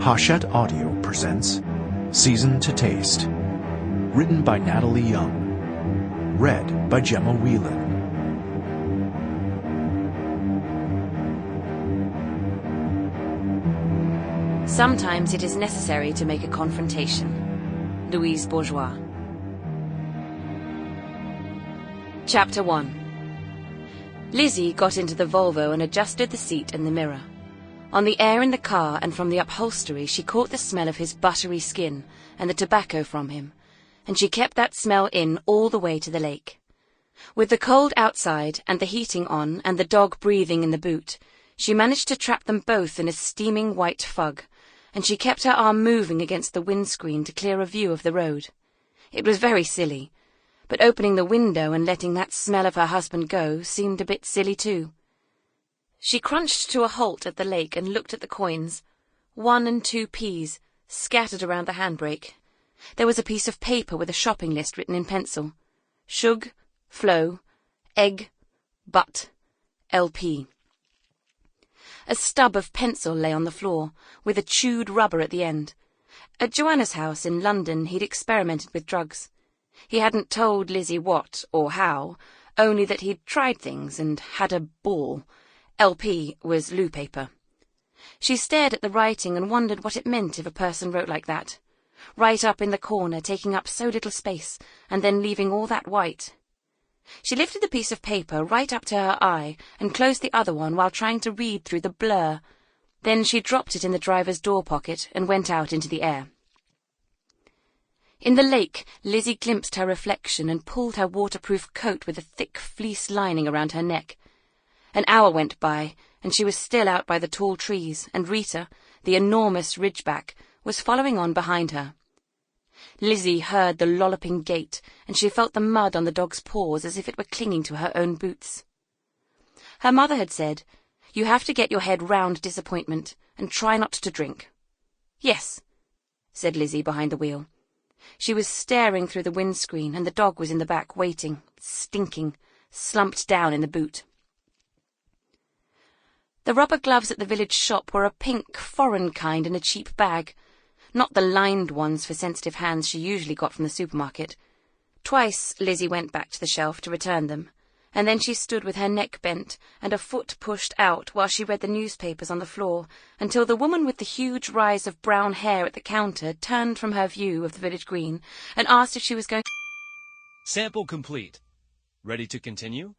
Hachette Audio presents Season to Taste. Written by Natalie Young. Read by Gemma Whelan. Sometimes it is necessary to make a confrontation. Louise Bourgeois. Chapter 1. Lizzie got into the Volvo and adjusted the seat and the mirror. On the air in the car and from the upholstery she caught the smell of his buttery skin and the tobacco from him, and she kept that smell in all the way to the lake. With the cold outside and the heating on and the dog breathing in the boot, she managed to trap them both in a steaming white fug, and she kept her arm moving against the windscreen to clear a view of the road. It was very silly, but opening the window and letting that smell of her husband go seemed a bit silly too. She crunched to a halt at the lake and looked at the coins, 1 and 2 P's, scattered around the handbrake. There was a piece of paper with a shopping list written in pencil. Shug, Flo, Egg, Butt, LP. A stub of pencil lay on the floor, with a chewed rubber at the end. At Joanna's house in London he'd experimented with drugs. He hadn't told Lizzie what or how, only that he'd tried things and had a ball. LP was loo paper. She stared at the writing and wondered what it meant if a person wrote like that. Right up in the corner, taking up so little space, and then leaving all that white. She lifted the piece of paper right up to her eye and closed the other one while trying to read through the blur. Then she dropped it in the driver's door pocket and went out into the air. In the lake, Lizzie glimpsed her reflection and pulled her waterproof coat with a thick fleece lining around her neck. An hour went by, and she was still out by the tall trees, and Rita, the enormous ridgeback, was following on behind her. Lizzie heard the lolloping gait, and she felt the mud on the dog's paws as if it were clinging to her own boots. Her mother had said, "You have to get your head round disappointment, and try not to drink." "Yes," said Lizzie behind the wheel. She was staring through the windscreen, and the dog was in the back waiting, stinking, slumped down in the boot. The rubber gloves at the village shop were a pink, foreign kind in a cheap bag, not the lined ones for sensitive hands she usually got from the supermarket. Twice Lizzie went back to the shelf to return them, and then she stood with her neck bent and a foot pushed out while she read the newspapers on the floor, until the woman with the huge rise of brown hair at the counter turned from her view of the village green and asked if she was going. Sample complete. Ready to continue?